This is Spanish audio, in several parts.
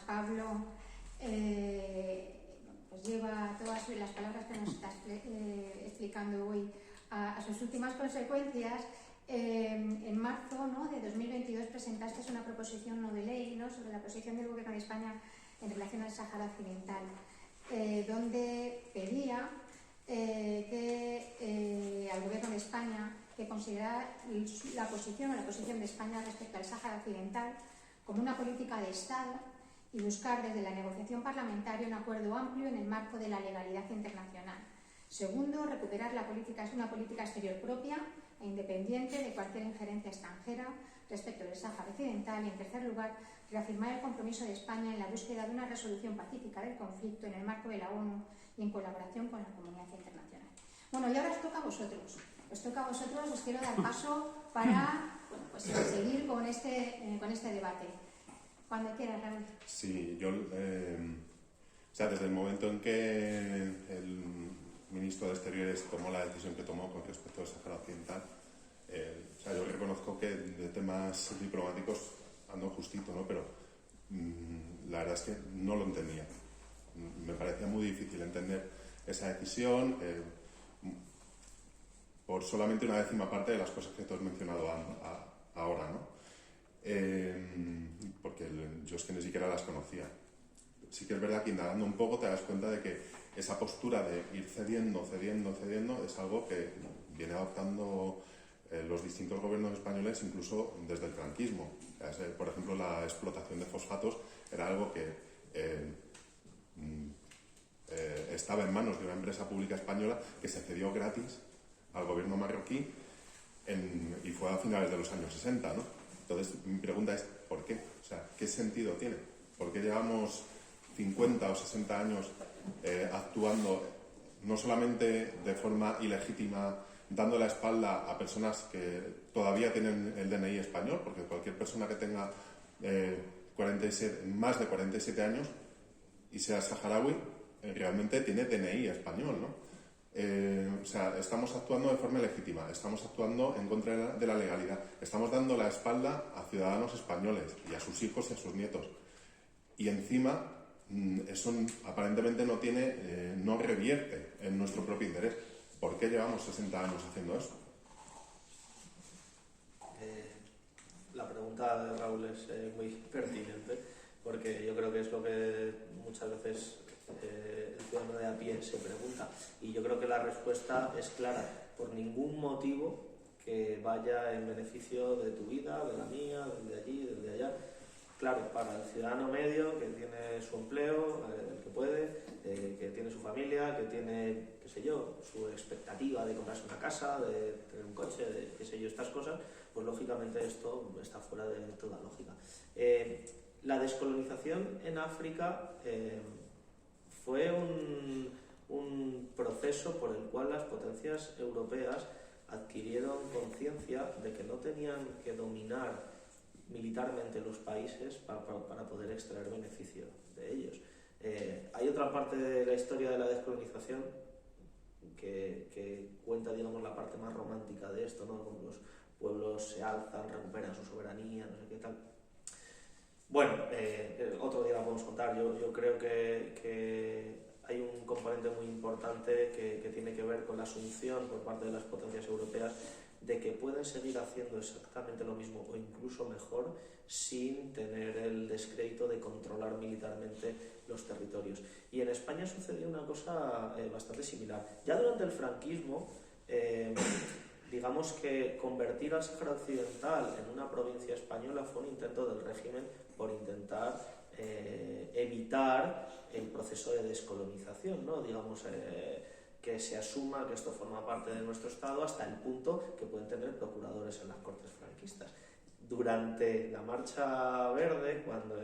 Pablo pues lleva todas las palabras que nos está explicando hoy a sus últimas consecuencias. En marzo, ¿no?, de 2022 presentaste una proposición no de ley, ¿no?, sobre la posición del Gobierno de España en relación al Sáhara Occidental, donde pedía al Gobierno de España que considerara la posición de España respecto al Sáhara Occidental como una política de Estado y buscar desde la negociación parlamentaria un acuerdo amplio en el marco de la legalidad internacional. Segundo, recuperar una política exterior propia e independiente de cualquier injerencia extranjera respecto del Sáhara Occidental. Y en tercer lugar, reafirmar el compromiso de España en la búsqueda de una resolución pacífica del conflicto en el marco de la ONU y en colaboración con la comunidad internacional. Bueno, y ahora os toca a vosotros. Os quiero dar paso para pues seguir con este debate. Cuando quieras, Raúl. Sí, yo, desde el momento en que el ministro de Exteriores tomó la decisión que tomó con respecto al Sáhara Occidental, yo reconozco que de temas diplomáticos ando justito, ¿no? Pero la verdad es que no lo entendía. Me parecía muy difícil entender esa decisión por solamente una décima parte de las cosas que tú has mencionado ahora, ¿no? Porque yo es que ni siquiera las conocía. Sí que es verdad que indagando un poco te das cuenta de que esa postura de ir cediendo es algo que viene adoptando los distintos gobiernos españoles incluso desde el franquismo. Por ejemplo, la explotación de fosfatos era algo que estaba en manos de una empresa pública española que se cedió gratis al gobierno marroquí y fue a finales de los años 60, ¿no? Entonces, mi pregunta es, ¿por qué? O sea, ¿qué sentido tiene? ¿Por qué llevamos 50 o 60 años actuando no solamente de forma ilegítima, dando la espalda a personas que todavía tienen el DNI español? Porque cualquier persona que tenga más de 47 años y sea saharaui, realmente tiene DNI español, ¿no? Estamos actuando de forma ilegítima, estamos actuando en contra de la legalidad, estamos dando la espalda a ciudadanos españoles y a sus hijos y a sus nietos. Y encima, eso aparentemente no revierte en nuestro propio interés. ¿Por qué llevamos 60 años haciendo eso? La pregunta de Raúl es muy pertinente, porque yo creo que es lo que muchas veces el ciudadano de a pie se pregunta, y yo creo que la respuesta es clara: por ningún motivo que vaya en beneficio de tu vida, de la mía, del de allí, del de allá. Claro, para el ciudadano medio que tiene su empleo, el que puede, que tiene su familia, que tiene, qué sé yo, su expectativa de comprarse una casa, de tener un coche, de qué sé yo, estas cosas, pues lógicamente esto está fuera de toda lógica. La descolonización en África fue un proceso por el cual las potencias europeas adquirieron conciencia de que no tenían que dominar militarmente los países para poder extraer beneficio de ellos. Hay otra parte de la historia de la descolonización que cuenta, digamos, la parte más romántica de esto, ¿no? Como los pueblos se alzan, recuperan su soberanía, no sé qué tal. Bueno, otro día la podemos contar. Yo creo que hay un componente muy importante que tiene que ver con la asunción por parte de las potencias europeas de que pueden seguir haciendo exactamente lo mismo o incluso mejor sin tener el descrédito de controlar militarmente los territorios. Y en España sucedió una cosa bastante similar. Ya durante el franquismo, digamos que convertir al Sáhara Occidental en una provincia española fue un intento del régimen por intentar evitar el proceso de descolonización, ¿no? Digamos, que se asuma que esto forma parte de nuestro Estado hasta el punto que pueden tener procuradores en las Cortes franquistas. Durante la Marcha Verde, cuando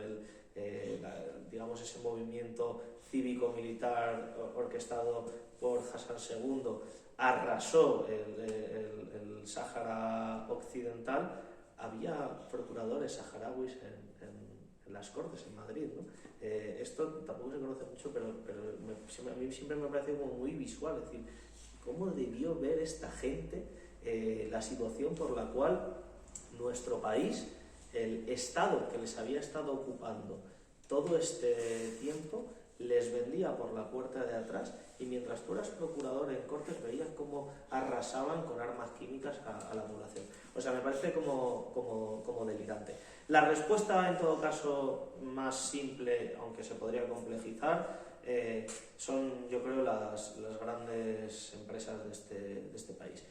digamos ese movimiento cívico-militar orquestado por Hassan II arrasó el Sáhara Occidental, había procuradores saharauis en las Cortes, en Madrid, ¿no? Esto tampoco se conoce mucho, pero a mí siempre me ha parecido como muy visual, es decir, cómo debió ver esta gente la situación por la cual nuestro país, el Estado que les había estado ocupando todo este tiempo les vendía por la puerta de atrás, y mientras tú eras procurador en Cortes veías cómo arrasaban con armas químicas a la población. O sea, me parece como delirante. La respuesta, en todo caso, más simple, aunque se podría complejizar, son, yo creo, las grandes empresas de este país.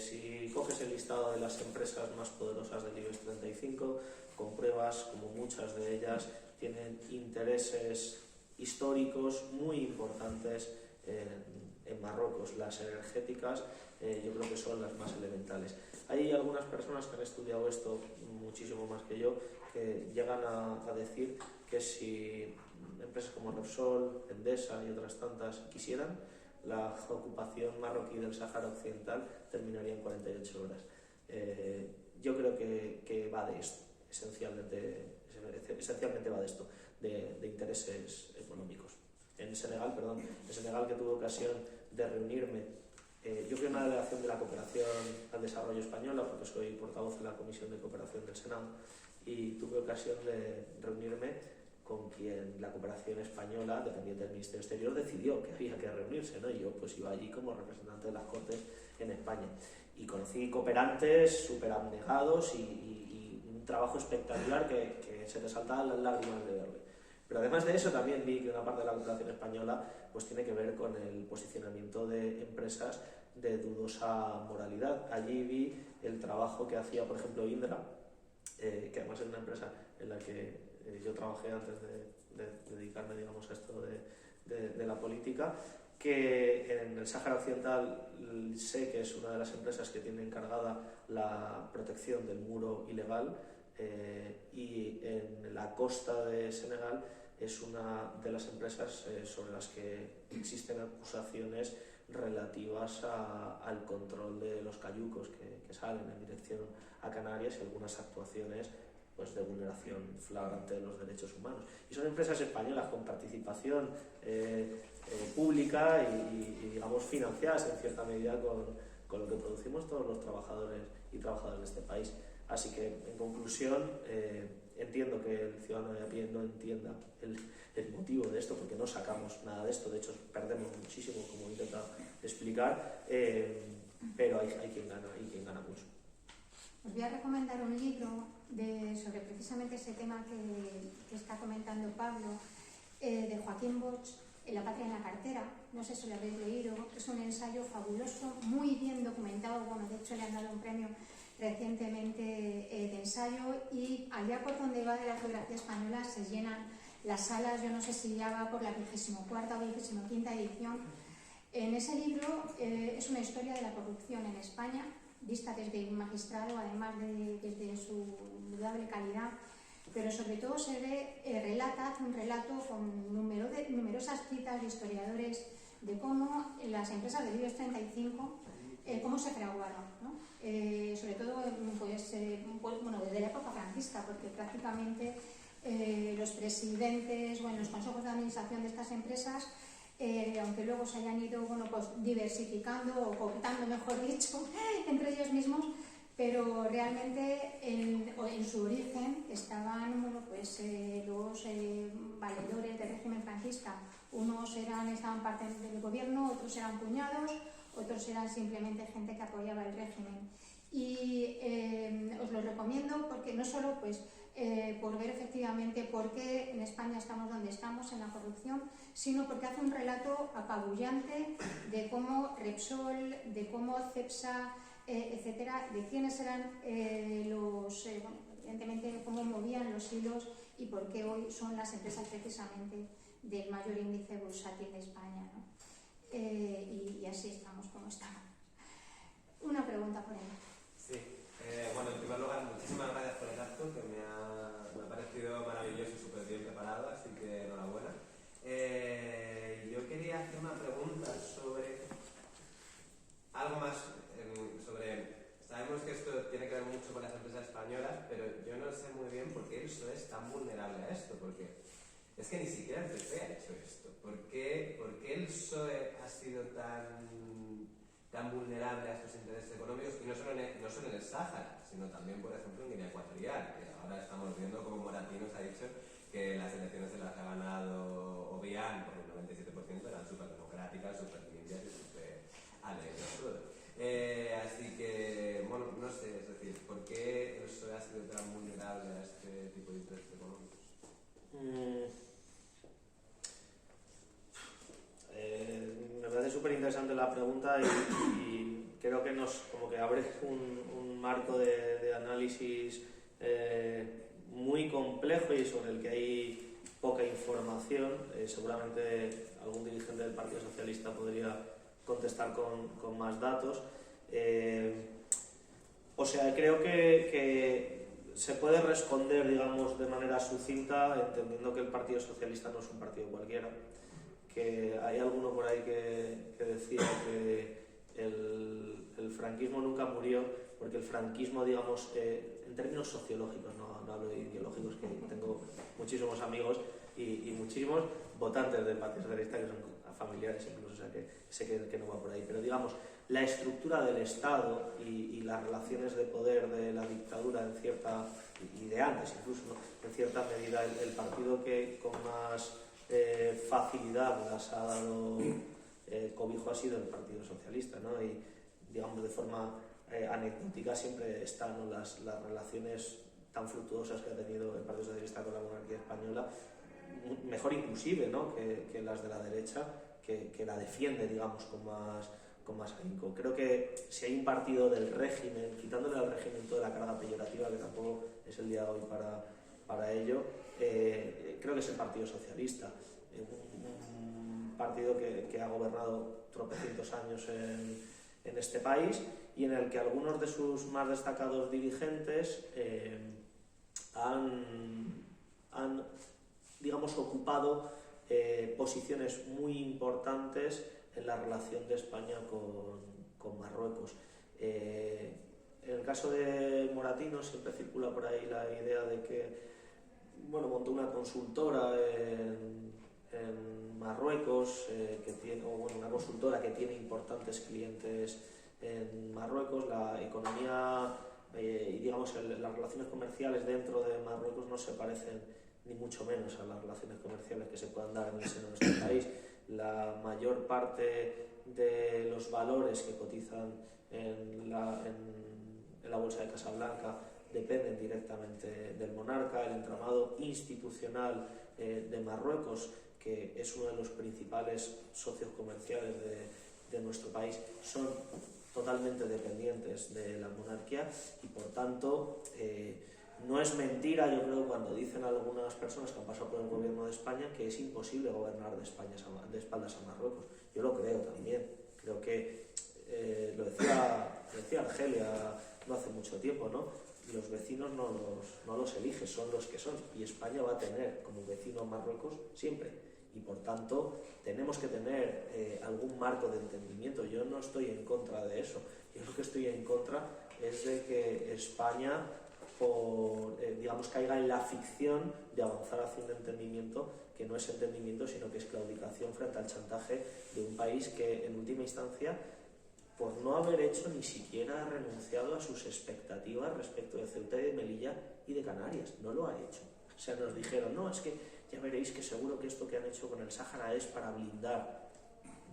Si coges el listado de las empresas más poderosas del IBEX 35, compruebas como muchas de ellas tienen intereses históricos muy importantes en Marruecos. Las energéticas yo creo que son las más elementales. Hay algunas personas que han estudiado esto muchísimo más que yo, que llegan a decir que si empresas como Repsol, Endesa y otras tantas quisieran, la ocupación marroquí del Sáhara Occidental terminaría en 48 horas. Yo creo que va de esto, esencialmente va de esto, de intereses económicos. En Senegal, que tuve ocasión de reunirme, yo fui a una delegación de la cooperación al desarrollo española, porque soy portavoz de la Comisión de Cooperación del Senado, y tuve ocasión de reunirme con quien la cooperación española, dependiente del Ministerio Exterior, decidió que había que reunirse, ¿no? Y yo pues iba allí como representante de las Cortes en España. Y conocí cooperantes súper abnegados y un trabajo espectacular que se te saltaban las lágrimas de verle. Pero además de eso también vi que una parte de la cooperación española pues tiene que ver con el posicionamiento de empresas de dudosa moralidad. Allí vi el trabajo que hacía, por ejemplo, Indra, que además es una empresa en la que yo trabajé antes de dedicarme, digamos, a esto de la política, que en el Sáhara Occidental sé que es una de las empresas que tiene encargada la protección del muro ilegal, y en la costa de Senegal es una de las empresas sobre las que existen acusaciones relativas al control de los cayucos que salen en dirección a Canarias, y algunas actuaciones pues de vulneración flagrante de los derechos humanos. Y son empresas españolas con participación pública y digamos financiadas en cierta medida con lo que producimos todos los trabajadores y trabajadoras de este país. Así que, en conclusión, entiendo que el ciudadano de a pie no entienda el motivo de esto, porque no sacamos nada de esto, de hecho perdemos muchísimo, como he intentado explicar, pero hay quien gana y quien gana mucho. Os voy a recomendar un libro sobre precisamente ese tema que está comentando Pablo, de Joaquín Bosch, La patria en la cartera. No sé si lo habéis leído. Es un ensayo fabuloso, muy bien documentado. Bueno, de hecho le han dado un premio recientemente de ensayo, y allá por donde va de la geografía española se llenan las salas. Yo no sé si ya va por la 24ª o 25ª edición. En ese libro es una historia de la corrupción en España, vista desde un magistrado, además desde su indudable calidad, pero sobre todo se ve, hace un relato con numerosas citas de historiadores de cómo las empresas del IBEX 35 cómo se fraguaron, ¿no? Sobre todo desde la época franquista, porque prácticamente los presidentes, los consejos de administración de estas empresas, aunque luego se hayan ido diversificando o cooptando, mejor dicho, entre ellos mismos, pero realmente en su origen estaban los valedores del régimen franquista. Unos estaban parte del gobierno, otros eran cuñados, otros eran simplemente gente que apoyaba el régimen. Y os lo recomiendo porque no solo por ver efectivamente por qué en España estamos donde estamos en la corrupción, sino porque hace un relato apabullante de cómo Repsol, de cómo Cepsa, etcétera, de quiénes eran evidentemente cómo movían los hilos y por qué hoy son las empresas precisamente del mayor índice bursátil de España, ¿no? Y así estamos como estamos. Una pregunta por ahí. Sí, bueno, en primer lugar, muchísimas gracias por el acto, que me ha parecido maravilloso y súper bien preparado, así que enhorabuena. Yo quería hacer una pregunta sobre algo más, sabemos que esto tiene que ver mucho con las empresas españolas, pero yo no sé muy bien por qué el PSOE es tan vulnerable a esto, porque es que ni siquiera el PP ha hecho esto. ¿Por qué el PSOE ha sido tan vulnerable a estos intereses económicos? Y no solo en el Sáhara, sino también, por ejemplo, en Guinea Ecuatorial, que ahora estamos viendo como Moratinos ha dicho que las elecciones didácticas, súper limpias y súper alegres. Así que, bueno, no sé, es decir, ¿por qué el PSOE ha sido tan vulnerable a este tipo de intereses económicos? Me parece súper interesante la pregunta y creo que nos como que abre un marco de análisis muy complejo y sobre el que hay poca información. Seguramente algún dirigente del Partido Socialista podría contestar con más datos. O sea, creo que se puede responder, digamos, de manera sucinta, entendiendo que el Partido Socialista no es un partido cualquiera. Que hay alguno por ahí que decía que el franquismo nunca murió, porque el franquismo, digamos, en términos sociológicos, no hablo de ideológicos, que tengo muchísimos amigos y muchísimos votantes del Partido Socialista que son familiares incluso, o sea que sé que no va por ahí, pero digamos, la estructura del Estado y las relaciones de poder de la dictadura en cierta, y de antes incluso, ¿no? En cierta medida el partido que con más facilidad las ha dado cobijo ha sido el Partido Socialista, ¿no? Y digamos de forma anecdótica siempre están, ¿no? las relaciones tan fructuosas que ha tenido el Partido Socialista con la monarquía española, mejor inclusive, ¿no? que las de la derecha, que la defiende, digamos, con más ahínco. Creo que si hay un partido del régimen, quitándole al régimen toda la carga peyorativa, que tampoco es el día de hoy para ello, creo que es el Partido Socialista, un partido que ha gobernado tropecientos años en este país y en el que algunos de sus más destacados dirigentes han, digamos, ocupado posiciones muy importantes en la relación de España con Marruecos. En el caso de Moratino siempre circula por ahí la idea de que montó una consultora en Marruecos, una consultora que tiene importantes clientes en Marruecos. La economía y digamos las relaciones comerciales dentro de Marruecos no se parecen ni mucho menos a las relaciones comerciales que se puedan dar en el seno de nuestro país. La mayor parte de los valores que cotizan en la bolsa de Casablanca dependen directamente del monarca. El entramado institucional de Marruecos, que es uno de los principales socios comerciales de nuestro país, son totalmente dependientes de la monarquía y por tanto no es mentira, yo creo, cuando dicen algunas personas que han pasado por el gobierno de España que es imposible gobernar de espaldas a Marruecos. Yo lo creo también. Creo que lo decía Argelia no hace mucho tiempo, ¿no? Los vecinos no los elige, son los que son. Y España va a tener como vecino a Marruecos siempre. Y por tanto tenemos que tener algún marco de entendimiento. Yo no estoy en contra de eso. Yo lo que estoy en contra es de que España digamos, caiga en la ficción de avanzar hacia un entendimiento que no es entendimiento, sino que es claudicación frente al chantaje de un país que, en última instancia, por no haber hecho ni siquiera renunciado a sus expectativas respecto de Ceuta y de Melilla y de Canarias. No lo ha hecho. O sea, nos dijeron, no, es que ya veréis que seguro que esto que han hecho con el Sáhara es para blindar.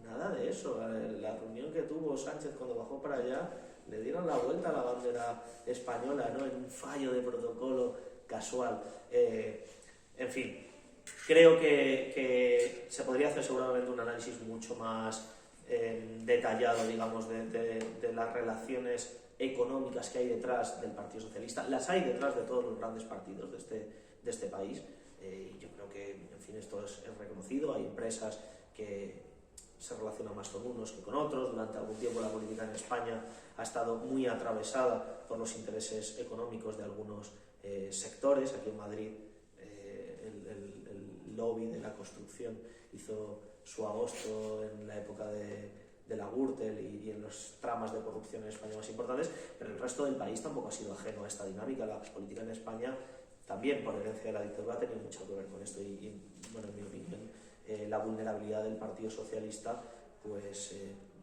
Nada de eso. La reunión que tuvo Sánchez cuando bajó para allá, le dieron la vuelta a la bandera española, ¿no? En un fallo de protocolo casual. En fin, creo que se podría hacer seguramente un análisis mucho más detallado, digamos, de las relaciones económicas que hay detrás del Partido Socialista. Las hay detrás de todos los grandes partidos de este país. Yo creo que, en fin, esto es reconocido. Hay empresas que se relaciona más con unos que con otros. Durante algún tiempo la política en España ha estado muy atravesada por los intereses económicos de algunos sectores. Aquí en Madrid el lobby de la construcción hizo su agosto en la época de la Gürtel y en los tramas de corrupción en España más importantes, pero el resto del país tampoco ha sido ajeno a esta dinámica. La política en España, también por herencia de la dictadura, ha tenido mucho que ver con esto y bueno, en mi opinión, la vulnerabilidad del Partido Socialista pues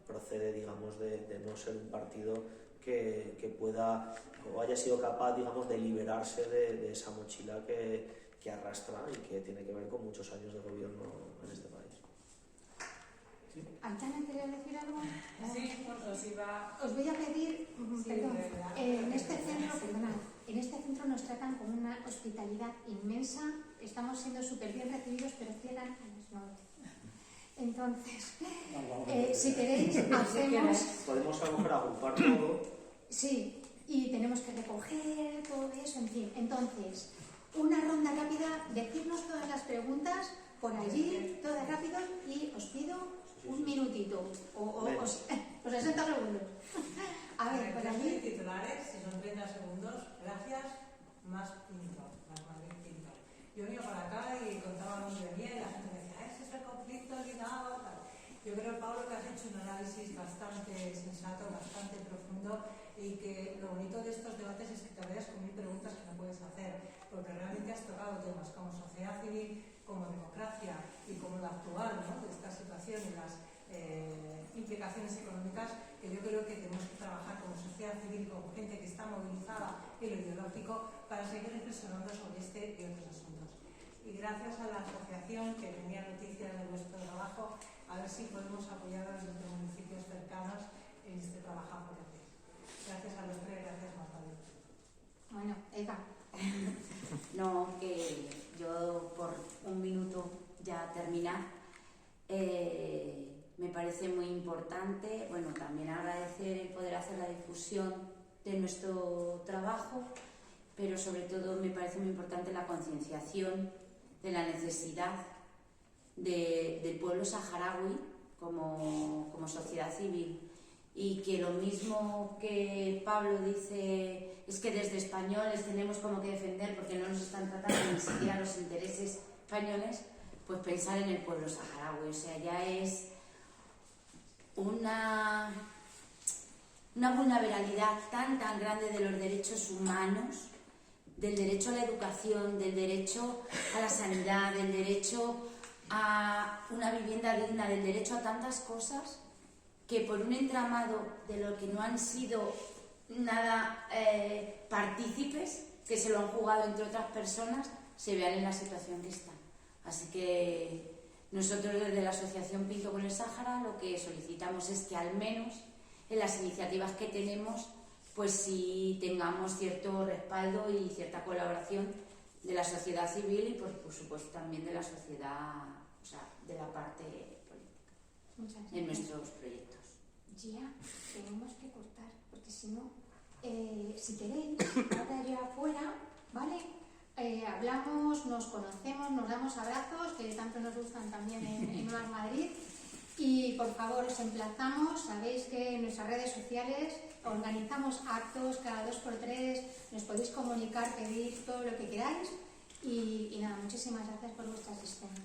procede, digamos, de no ser un partido que pueda o haya sido capaz, digamos, de liberarse de esa mochila que arrastra y que tiene que ver con muchos años de gobierno en este país. Aitana, ¿querías decir algo? Sí, os iba... Os voy a pedir, Sí, perdón, de verdad. en este centro, perdonad, en este centro nos tratan con una hospitalidad inmensa, estamos siendo súper bien recibidos, pero cierran a las 9. Entonces, si queréis, hacemos... Podemos a lo mejor agrupar todo. Sí, y tenemos que recoger todo eso, en fin. Entonces, una ronda rápida, decirnos todas las preguntas por allí, todas rápido, y os pido un minutito, o 60 segundos. A ver, por allí. Titulares, si son 30 segundos, gracias, más Pinto, más Madrid Pinto. Yo venía para acá y contaba muy bien, la gente me decía, ese es el conflicto ligado, tal. Yo creo, Pablo, que has hecho un análisis bastante sensato, bastante profundo, y que lo bonito de estos debates es que te veas con 1000 preguntas que no puedes hacer, porque realmente has tocado temas como sociedad civil, como democracia y como la actual, ¿no?, de esta situación y las implicaciones económicas, que yo creo que tenemos que trabajar como sociedad civil, como gente que está movilizada en lo ideológico, para seguir reflexionando sobre este y otros asuntos. Y gracias a la asociación que tenía noticias de vuestro trabajo, a ver si podemos apoyar a los municipios cercanos en este trabajo por aquí. Gracias a los tres, gracias Magdalena. Bueno, Eva. No, que yo por un minuto ya terminar. Me parece muy importante, bueno, también agradecer el poder hacer la difusión de nuestro trabajo, pero sobre todo me parece muy importante la concienciación de la necesidad del pueblo saharaui como sociedad civil, y que lo mismo que Pablo dice es que desde españoles tenemos como que defender porque no nos están tratando ni siquiera los intereses españoles, pues pensar en el pueblo saharaui. O sea, ya es una vulnerabilidad tan grande de los derechos humanos, del derecho a la educación, del derecho a la sanidad, del derecho a una vivienda digna, del derecho a tantas cosas, que por un entramado de lo que no han sido nada partícipes, que se lo han jugado entre otras personas, se vean en la situación que están. Así que nosotros desde la Asociación Pinto con el Sáhara lo que solicitamos es que al menos en las iniciativas que tenemos, pues sí tengamos cierto respaldo y cierta colaboración de la sociedad civil y por supuesto también de la sociedad, o sea, de la parte política en nuestros proyectos. Ya, tenemos que cortar, porque si no, si queréis, ahora ya afuera, ¿vale? Hablamos, nos conocemos, nos damos abrazos, que tanto nos gustan también en Nueva Madrid. Y por favor, os emplazamos, sabéis que en nuestras redes sociales organizamos actos cada 2x3, nos podéis comunicar, pedir todo lo que queráis. Y nada, muchísimas gracias por vuestra asistencia.